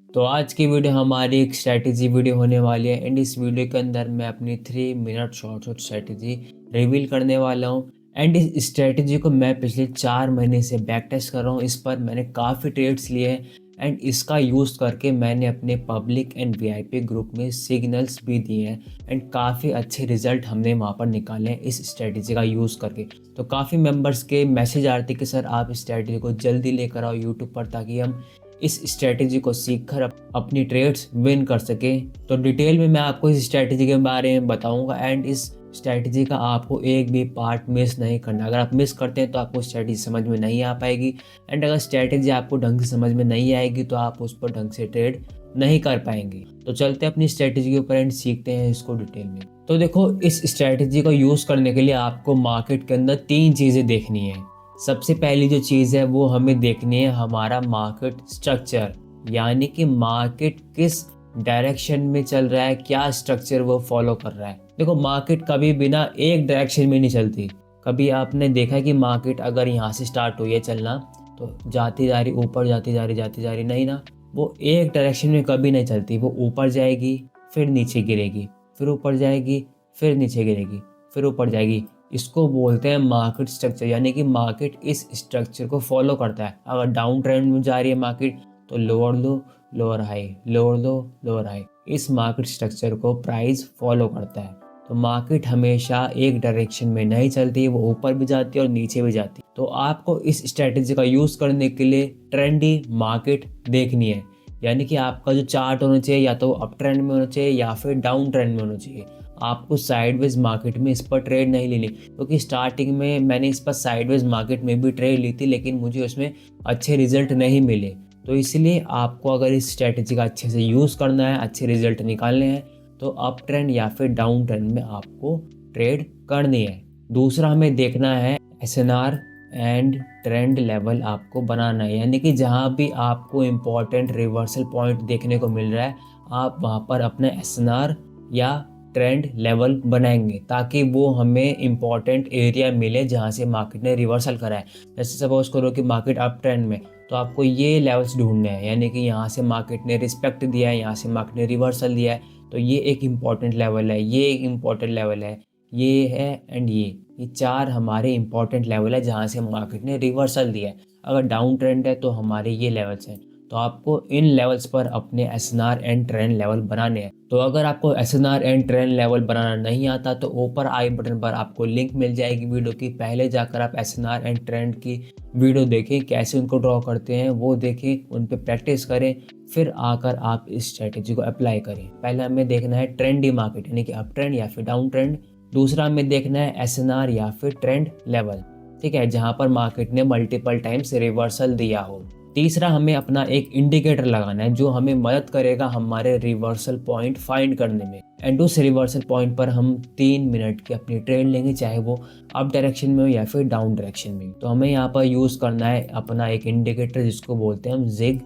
तो आज की वीडियो हमारी एक स्ट्रैटेजी वीडियो होने वाली है एंड इस वीडियो के अंदर मैं अपनी 3 मिनट शॉर्ट स्ट्रैटेजी रिवील करने वाला हूँ। एंड इस स्ट्रैटेजी को मैं पिछले 4 महीने से बैक टेस्ट कर रहा हूँ। इस पर मैंने काफ़ी ट्रेड्स लिए हैं एंड इसका यूज़ करके मैंने अपने पब्लिक एंड वीआईपी ग्रुप में सिग्नल्स भी दिए हैं एंड काफ़ी अच्छे रिजल्ट हमने वहाँ पर निकाले हैं इस स्ट्रैटेजी का यूज़ करके। तो काफ़ी मेंबर्स के मैसेज आ रहे थे कि सर आप इस स्ट्रैटेजी को जल्दी लेकर आओ यूट्यूब पर ताकि हम इस स्ट्रैटेजी को सीखकर अपनी ट्रेड्स विन कर सके। तो डिटेल में मैं आपको इस स्ट्रैटेजी के बारे में बताऊंगा एंड इस स्ट्रैटेजी का आपको एक भी पार्ट मिस नहीं करना। अगर आप मिस करते हैं तो आपको स्ट्रैटेजी समझ में नहीं आ पाएगी एंड अगर स्ट्रैटेजी आपको ढंग से समझ में नहीं आएगी तो आप उस पर ढंग से ट्रेड नहीं कर पाएंगे। तो चलते हैं अपनी स्ट्रैटेजी के ऊपर एंड सीखते हैं इसको डिटेल में। तो देखो, इस स्ट्रैटेजी को यूज़ करने के लिए आपको मार्केट के अंदर 3 चीज़ें देखनी है। सबसे पहली जो चीज़ है वो हमें देखनी है हमारा मार्केट स्ट्रक्चर, यानी कि मार्केट किस डायरेक्शन में चल रहा है, क्या स्ट्रक्चर वो फॉलो कर रहा है। देखो, मार्केट कभी बिना एक डायरेक्शन में नहीं चलती। कभी आपने देखा है कि मार्केट अगर यहाँ से स्टार्ट हुई है चलना तो जाती जा रही, ऊपर जाती जा रही, नहीं ना, वो एक डायरेक्शन में कभी नहीं चलती। वो ऊपर जाएगी फिर नीचे गिरेगी, फिर ऊपर जाएगी फिर नीचे गिरेगी, फिर ऊपर जाएगी। इसको बोलते हैं मार्केट स्ट्रक्चर, यानी कि मार्केट इस स्ट्रक्चर को फॉलो करता है। अगर डाउन ट्रेंड में जा रही है मार्केट तो लोअर लो लोअर हाई, लोअर लो लोअर हाई, इस मार्केट स्ट्रक्चर को प्राइस फॉलो करता है। तो मार्केट हमेशा एक डायरेक्शन में नहीं चलती, वो ऊपर भी जाती है और नीचे भी जाती है। तो आपको इस स्ट्रेटेजी का यूज़ करने के लिए ट्रेंडी मार्केट देखनी है, यानी कि आपका जो चार्ट होना चाहिए या तो अप ट्रेंड में होना चाहिए या फिर डाउन ट्रेंड में होना चाहिए। आपको साइडवेज मार्केट में इस पर ट्रेड नहीं लेनी, क्योंकि स्टार्टिंग में मैंने इस पर साइडवेज मार्केट में भी ट्रेड ली थी लेकिन मुझे उसमें अच्छे रिजल्ट नहीं मिले। तो इसलिए आपको अगर इस स्ट्रेटजी का अच्छे से यूज़ करना है, अच्छे रिजल्ट निकालने हैं, तो अप ट्रेंड या फिर डाउन ट्रेंड में आपको ट्रेड करनी है। दूसरा हमें देखना है एसएनआर एंड ट्रेंड लेवल आपको बनाना है, यानी कि जहाँ भी आपको इम्पोर्टेंट रिवर्सल पॉइंट देखने को मिल रहा है आप वहाँ पर अपने एसएनआर या ट्रेंड लेवल बनाएंगे ताकि वो हमें इम्पॉर्टेंट एरिया मिले जहाँ से मार्केट ने रिवर्सल करा है। जैसे सपोज करो कि मार्केट अप ट्रेंड में, तो आपको ये लेवल्स ढूंढने हैं, यानी कि यहाँ से मार्केट ने रिस्पेक्ट दिया है, यहाँ से मार्केट ने रिवर्सल दिया है, तो ये एक इम्पॉर्टेंट लेवल है, ये एक इम्पॉर्टेंट लेवल है, ये है एंड ये 4 हमारे इम्पॉर्टेंट लेवल है जहाँ से मार्केट ने रिवर्सल दिया है। अगर डाउन ट्रेंड है तो हमारे ये लेवल्स हैं। तो आपको इन लेवल्स पर अपने एसएनआर एंड ट्रेंड लेवल बनाने हैं। तो अगर आपको एसएनआर एंड ट्रेंड लेवल बनाना नहीं आता तो ऊपर आई बटन पर आपको लिंक मिल जाएगी वीडियो की, पहले जाकर आप एसएनआर एंड ट्रेंड की वीडियो देखें, कैसे उनको ड्रॉ करते हैं वो देखें, उन पर प्रैक्टिस करें, फिर आकर आप इस स्ट्रेटेजी को अप्लाई करें। पहले हमें देखना है ट्रेंडी मार्केट, यानी कि अप ट्रेंड या फिर डाउन ट्रेंड। दूसरा हमें देखना है एसएनआर या फिर ट्रेंड लेवल, ठीक है, जहाँ पर मार्केट ने मल्टीपल टाइम्स रिवर्सल दिया हो। तीसरा हमें अपना एक इंडिकेटर लगाना है जो हमें मदद करेगा हमारे रिवर्सल पॉइंट फाइंड करने में। एंड उस रिवर्सल पॉइंट पर हम 3 मिनट की अपनी ट्रेड लेंगे, चाहे वो अप डायरेक्शन में हो या फिर डाउन डायरेक्शन में। तो हमें यहाँ पर यूज़ करना है अपना एक इंडिकेटर जिसको बोलते हैं हम जिग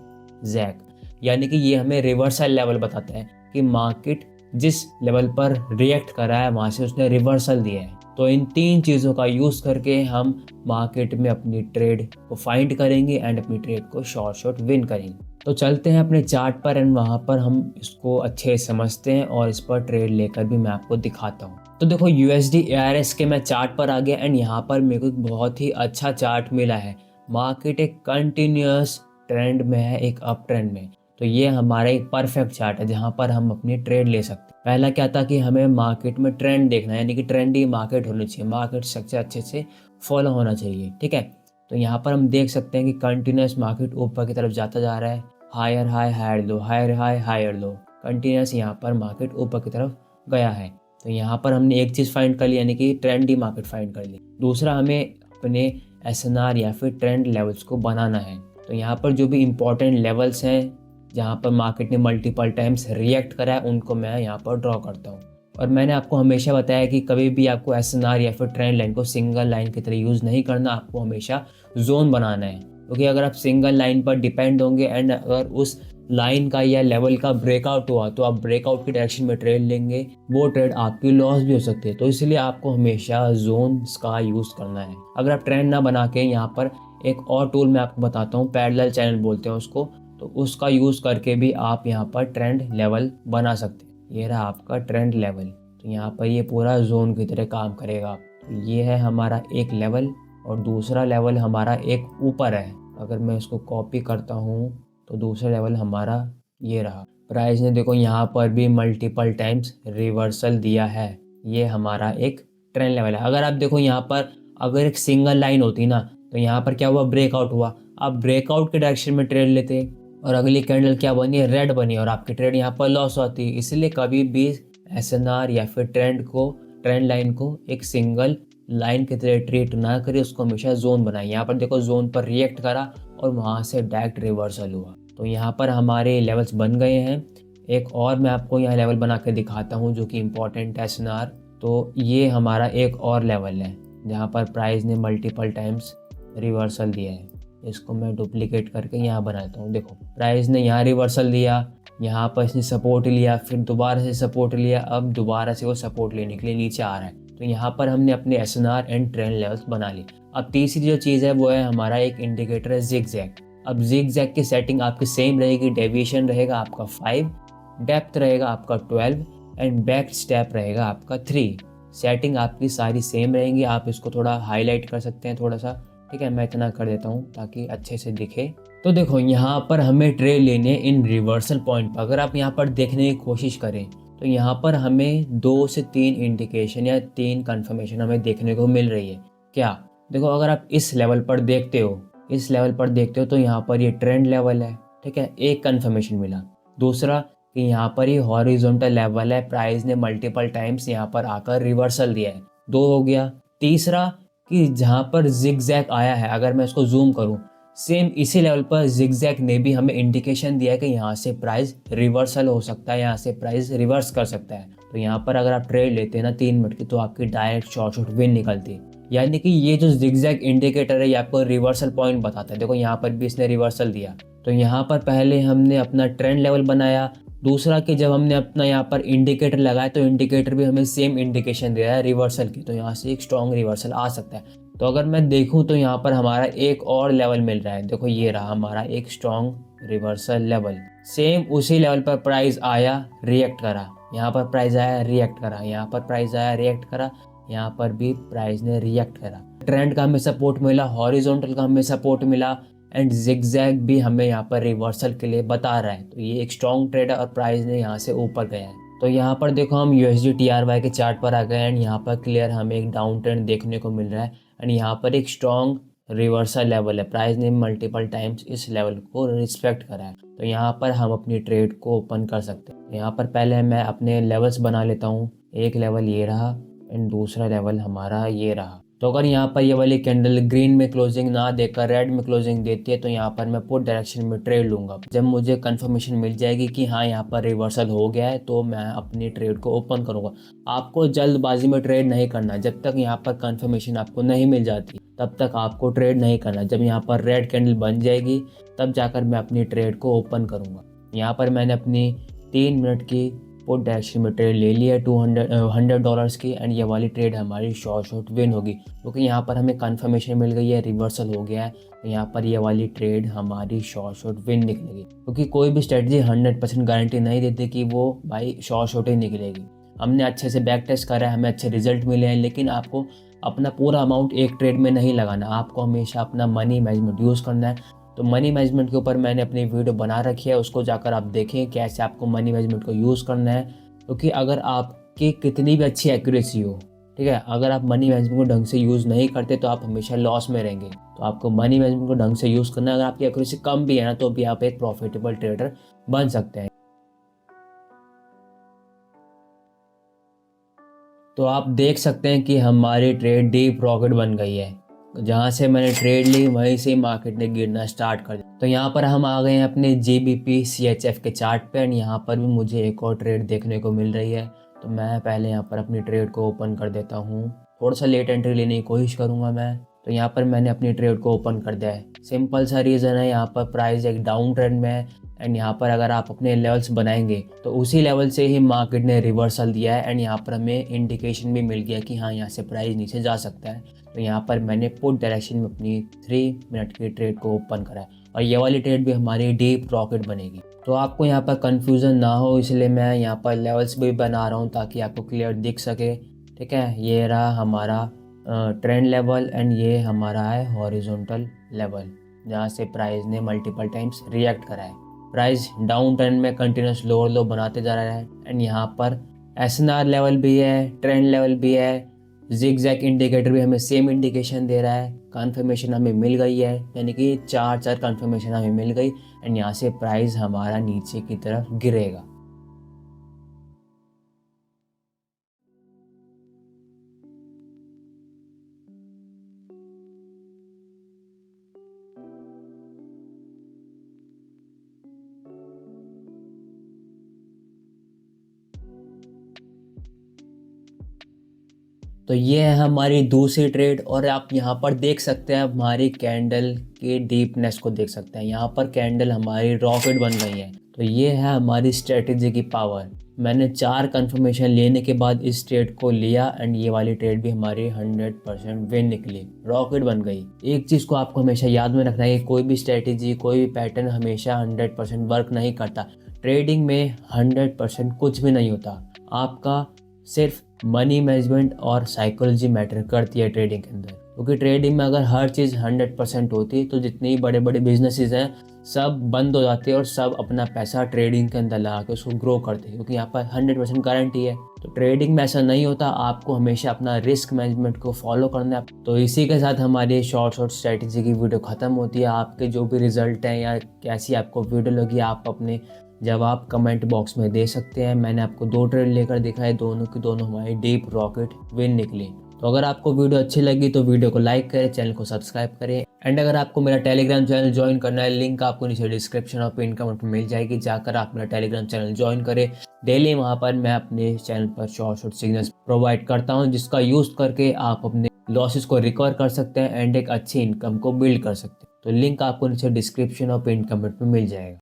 जैग, यानी कि ये हमें रिवर्सल लेवल बताता है कि मार्केट जिस लेवल पर रिएक्ट करा है वहाँ से उसने रिवर्सल दिया है। तो इन 3 चीज़ों का यूज़ करके हम मार्केट में अपनी ट्रेड को फाइंड करेंगे एंड अपनी ट्रेड को शॉर्ट विन करेंगे। तो चलते हैं अपने चार्ट पर एंड वहाँ पर हम इसको अच्छे से समझते हैं और इस पर ट्रेड लेकर भी मैं आपको दिखाता हूँ। तो देखो, यूएसडी ARS के मैं चार्ट पर आ गया एंड यहाँ पर मेरे को एक बहुत ही अच्छा चार्ट मिला है। मार्केट एक कंटिन्यूस ट्रेंड में है, एक अप ट्रेंड में। तो ये हमारा एक परफेक्ट चार्ट है जहाँ पर हम अपनी ट्रेड ले सकते हैं। पहला क्या था कि हमें मार्केट में ट्रेंड देखना है, यानी कि ट्रेंडी मार्केट होनी चाहिए, मार्केट स्ट्रक्चर अच्छे से फॉलो होना चाहिए, ठीक है। तो यहाँ पर हम देख सकते हैं कि कंटिन्यूस मार्केट ऊपर की तरफ जाता जा रहा है, higher high higher low, higher high higher low, continuous यहाँ पर मार्केट ऊपर की तरफ गया है। तो यहाँ पर हमने एक चीज़ फाइंड कर ली, यानी कि ट्रेंडी मार्केट फाइंड कर ली। दूसरा हमें अपने एसएनआर या फिर ट्रेंड लेवल्स को बनाना है। तो यहाँ पर जो भी इम्पोर्टेंट लेवल्स हैं जहाँ पर मार्केट ने मल्टीपल टाइम्स रिएक्ट करा है उनको मैं यहाँ पर ड्रॉ करता हूँ। और मैंने आपको हमेशा बताया कि कभी भी आपको एसएनआर या फिर ट्रेंड लाइन को सिंगल लाइन की तरह यूज़ नहीं करना, आपको हमेशा जोन बनाना है। क्योंकि अगर आप सिंगल लाइन पर डिपेंड होंगे एंड अगर उस लाइन का या लेवल का ब्रेकआउट हुआ तो आप ब्रेकआउट की डायरेक्शन में ट्रेड लेंगे, वो ट्रेड आपकी लॉस भी हो सकती है। तो इसलिए आपको हमेशा जोन्स का यूज़ करना है। अगर आप ट्रेंड ना बना के, यहाँ पर एक और टूल मैं आपको बताता हूँ, पैरेलल चैनल बोलते हैं उसको। तो उसका यूज़ करके भी आप यहाँ पर ट्रेंड लेवल बना सकते हैं। ये रहा आपका ट्रेंड लेवल। तो यहाँ पर ये पूरा जोन की तरह काम करेगा। तो ये है हमारा एक लेवल और दूसरा लेवल हमारा एक ऊपर है। अगर मैं इसको कॉपी करता हूँ तो दूसरा लेवल हमारा ये रहा। प्राइस ने देखो यहाँ पर भी मल्टीपल टाइम्स रिवर्सल दिया है। ये हमारा एक ट्रेंड लेवल है। अगर आप देखो यहाँ पर अगर एक सिंगल लाइन होती ना तो यहाँ पर क्या हुआ, ब्रेकआउट हुआ। आप ब्रेकआउट के डायरेक्शन में ट्रेड लेते और अगली कैंडल क्या बनी, रेड बनी और आपकी ट्रेड यहाँ पर लॉस होती। इसलिए कभी भी एसएनआर या फिर ट्रेंड लाइन को एक सिंगल लाइन की तरह ट्रीट ना करिए, उसको हमेशा जोन बनाए। यहाँ पर देखो जोन पर रिएक्ट करा और वहाँ से डायरेक्ट रिवर्सल हुआ। तो यहाँ पर हमारे लेवल्स बन गए हैं। एक और मैं आपको यहाँ लेवल बना के दिखाता हूँ जो कि इम्पोर्टेंट है एसएनआर। तो ये हमारा एक और लेवल है जहाँ पर प्राइस ने मल्टीपल टाइम्स रिवर्सल दिया है। इसको मैं डुप्लीकेट करके यहाँ बनाता हूँ। देखो प्राइस ने यहाँ रिवर्सल दिया, यहाँ पर इसने सपोर्ट लिया, फिर दोबारा से सपोर्ट लिया, अब दोबारा से वो सपोर्ट लेने के लिए नीचे आ रहा है। तो यहाँ पर हमने अपने एसएनआर एंड ट्रेंड लेवल्स बना लिए। अब तीसरी जो चीज़ है वो है हमारा एक इंडिकेटर है जिगजैग। अब जिगजैग की सेटिंग आपकी सेम रहेगी। डेविएशन रहेगा आपका 5, डेप्थ रहेगा आपका 12 एंड बैक स्टेप रहेगा आपका 3। सेटिंग आपकी सारी सेम रहेंगी। आप इसको थोड़ा हाईलाइट कर सकते हैं थोड़ा सा, ठीक है। मैं इतना कर देता हूँ ताकि अच्छे से दिखे। तो देखो यहाँ पर हमें ट्रेड लेने इन रिवर्सल पॉइंट पर। अगर आप यहाँ पर देखने की कोशिश करें तो यहाँ पर हमें 2 से 3 इंडिकेशन या 3 कंफर्मेशन हमें देखने को मिल रही है। क्या देखो, अगर आप इस लेवल पर देखते हो तो यहाँ पर ये ट्रेंड लेवल है, ठीक है, एक कंफर्मेशन मिला। दूसरा कि यहाँ पर ये हॉरिजॉन्टल लेवल है, प्राइस ने मल्टीपल टाइम्स यहाँ पर आकर रिवर्सल दिया है, 2 हो गया। तीसरा कि जहाँ पर जिगजैग आया है, अगर मैं इसको जूम करूँ, सेम इसी लेवल पर जिगजैग ने भी हमें इंडिकेशन दिया है कि यहाँ से प्राइस रिवर्सल हो सकता है, यहाँ से प्राइस रिवर्स कर सकता है। तो यहाँ पर अगर आप ट्रेड लेते हैं ना 3 मिनट की, तो आपकी डायरेक्ट शॉर्ट विन निकलती है। यानी कि ये जो जिगजैग इंडिकेटर है ये आपको रिवर्सल पॉइंट बताता है। देखो यहाँ पर भी इसने रिवर्सल दिया। तो यहाँ पर पहले हमने अपना ट्रेंड लेवल बनाया। दूसरा कि जब हमने अपना यहाँ पर इंडिकेटर लगाया तो इंडिकेटर भी हमें सेम इंडिकेशन दे रहा है रिवर्सल की, तो यहाँ से एक स्ट्रॉन्ग रिवर्सल आ सकता है। तो अगर मैं देखूँ तो यहाँ पर हमारा एक और लेवल मिल रहा है। देखो ये रहा हमारा एक स्ट्रॉन्ग रिवर्सल लेवल। सेम उसी लेवल पर प्राइस आया, रिएक्ट करा, यहाँ पर प्राइस आया, रिएक्ट करा, यहाँ पर प्राइस आया, रिएक्ट करा, यहाँ पर भी प्राइस ने रिएक्ट करा। ट्रेंड का हमें सपोर्ट मिला, हॉरिजॉन्टल का हमें सपोर्ट मिला एंड जिगजैग भी हमें यहाँ पर रिवर्सल के लिए बता रहा है। तो ये एक स्ट्रॉन्ग ट्रेड है और प्राइस ने यहाँ से ऊपर गया है। तो यहाँ पर देखो हम USD TRY के चार्ट पर आ गए एंड यहाँ पर क्लियर हमें एक डाउन ट्रेंड देखने को मिल रहा है एंड यहाँ पर एक स्ट्रॉन्ग रिवर्सल लेवल है। प्राइस ने मल्टीपल टाइम्स इस लेवल को रिस्पेक्ट करा है। तो यहाँ पर हम अपनी ट्रेड को ओपन कर सकते हैं। यहाँ पर पहले मैं अपने लेवल्स बना लेता हूँ। एक लेवल ये रहा एंड दूसरा लेवल हमारा ये रहा। तो अगर यहाँ पर ये वाली कैंडल ग्रीन में क्लोजिंग ना देकर रेड में क्लोजिंग देती है तो यहाँ पर मैं पुट डायरेक्शन में ट्रेड लूँगा। जब मुझे कंफर्मेशन मिल जाएगी कि हाँ यहाँ पर रिवर्सल हो गया है तो मैं अपनी ट्रेड को ओपन करूँगा। आपको जल्दबाजी में ट्रेड नहीं करना। जब तक यहाँ पर कंफर्मेशन आपको नहीं मिल जाती तब तक आपको ट्रेड नहीं करना। जब यहाँ पर रेड कैंडल बन जाएगी तब जाकर मैं अपनी ट्रेड को ओपन करूँगा। यहाँ पर मैंने अपनी 3 मिनट की पुट डायरेक्शन में ट्रेड ले लिया $100 की एंड ये वाली ट्रेड हमारी शॉर्ट विन होगी क्योंकि यहाँ पर हमें कंफर्मेशन मिल गई है, रिवर्सल हो गया है। तो यहाँ पर ये वाली ट्रेड हमारी शॉर्ट विन निकलेगी क्योंकि कोई भी स्ट्रेटजी 100% गारंटी नहीं देती कि वो भाई शॉर्ट ही निकलेगी। हमने अच्छे से बैक टेस्ट करा है, हमें अच्छे रिजल्ट मिले हैं, लेकिन आपको अपना पूरा अमाउंट एक ट्रेड में नहीं लगाना। आपको हमेशा अपना मनी मैनेजमेंट यूज़ करना है। तो मनी मैनेजमेंट के ऊपर मैंने अपनी वीडियो बना रखी है, उसको जाकर आप देखें कैसे आपको मनी मैनेजमेंट को यूज़ करना है। क्योंकि अगर आपकी कितनी भी अच्छी एक्यूरेसी हो, ठीक है, अगर आप मनी मैनेजमेंट को ढंग से यूज़ नहीं करते तो आप हमेशा लॉस में रहेंगे। तो आपको मनी मैनेजमेंट को ढंग से यूज़ करना है। अगर आपकी एक्यूरेसी कम भी है ना तो भी आप एक प्रॉफिटेबल ट्रेडर बन सकते हैं। तो आप देख सकते हैं कि हमारी ट्रेड डीप प्रॉफिट बन गई है। जहाँ से मैंने ट्रेड ली वहीं से मार्केट ने गिरना स्टार्ट कर दिया। तो यहाँ पर हम आ गए हैं अपने GBP CHF के चार्ट पे एंड यहाँ पर भी मुझे एक और ट्रेड देखने को मिल रही है। तो मैं पहले यहाँ पर अपनी ट्रेड को ओपन कर देता हूँ। थोड़ा सा लेट एंट्री लेने की कोशिश करूँगा मैं। तो यहाँ पर मैंने अपनी ट्रेड को ओपन कर दिया है। सिंपल सा रीज़न है, यहाँ पर प्राइस एक डाउन ट्रेंड में है एंड यहाँ पर अगर आप अपने लेवल्स बनाएंगे तो उसी लेवल से ही मार्केट ने रिवर्सल दिया है एंड यहाँ पर हमें इंडिकेशन भी मिल गया कि हाँ यहाँ से प्राइस नीचे जा सकता है। तो तो यहाँ पर मैंने पुट डायरेक्शन में अपनी 3 मिनट की ट्रेड को ओपन करा है और ये वाली ट्रेड भी हमारी डीप प्रॉफिट बनेगी। तो आपको यहाँ पर कन्फ्यूज़न ना हो इसलिए मैं यहाँ पर लेवल्स भी बना रहा हूँ ताकि आपको क्लियर दिख सके। ठीक है, ये रहा हमारा ट्रेंड लेवल एंड ये हमारा है हॉरिजॉन्टल लेवल जहाँ से प्राइस ने मल्टीपल टाइम्स रिएक्ट करा है। प्राइस डाउन ट्रेंड में कंटिन्यूस लोअर लो बनाते जा रहा है एंड यहाँ पर एसएनआर लेवल भी है, ट्रेंड लेवल भी है, जिगजैग इंडिकेटर भी हमें सेम इंडिकेशन दे रहा है। कंफर्मेशन हमें मिल गई है, यानी कि चार कंफर्मेशन हमें मिल गई एंड यहाँ से प्राइस हमारा नीचे की तरफ गिरेगा। तो ये है हमारी दूसरी ट्रेड और आप यहाँ पर देख सकते हैं हमारी कैंडल के डीपनेस को देख सकते हैं। यहाँ पर कैंडल हमारी रॉकेट बन गई है। तो ये है हमारी स्ट्रेटेजी की पावर। मैंने 4 कंफर्मेशन लेने के बाद इस ट्रेड को लिया एंड ये वाली ट्रेड भी हमारी 100% विन निकली, रॉकेट बन गई। एक चीज़ को आपको हमेशा याद में रखना है कि कोई भी स्ट्रेटेजी, कोई भी पैटर्न हमेशा 100% वर्क नहीं करता। ट्रेडिंग में 100% कुछ भी नहीं होता। आपका सिर्फ मनी मैनेजमेंट और साइकोलॉजी मैटर करती है ट्रेडिंग के अंदर, क्योंकि ट्रेडिंग में अगर हर चीज़ 100% होती तो जितने बड़े बड़े बिजनेसेस हैं सब बंद हो जाते और सब अपना पैसा ट्रेडिंग के अंदर लगा के उसको ग्रो करते, क्योंकि यहाँ पर 100% गारंटी है। तो ट्रेडिंग में ऐसा नहीं होता, आपको हमेशा अपना रिस्क मैनेजमेंट को फॉलो करना है। तो इसी के साथ हमारी शॉर्ट स्ट्रेटेजी की वीडियो ख़त्म होती है। आपके जो भी रिजल्ट हैं या कैसी आपको वीडियो लगी आप अपने जवाब कमेंट बॉक्स में दे सकते हैं। मैंने आपको 2 ट्रेड लेकर दिखाए, दोनों की दोनों हमारी डीप रॉकेट विन निकली। तो अगर आपको वीडियो अच्छी लगी तो वीडियो को लाइक करें, चैनल को सब्सक्राइब करें एंड अगर आपको मेरा टेलीग्राम चैनल ज्वाइन करना है, लिंक आपको नीचे डिस्क्रिप्शन और पिन कमेंट में मिल जाएगी, जाकर आप मेरा टेलीग्राम चैनल ज्वाइन करें। डेली वहाँ पर मैं अपने चैनल पर शॉर्ट सिग्नल्स प्रोवाइड करता हूँ जिसका यूज़ करके आप अपने लॉसेस को रिकवर कर सकते हैं एंड एक अच्छी इनकम को बिल्ड कर सकते हैं। तो लिंक आपको नीचे डिस्क्रिप्शन और पिन कमेंट में मिल जाएगा।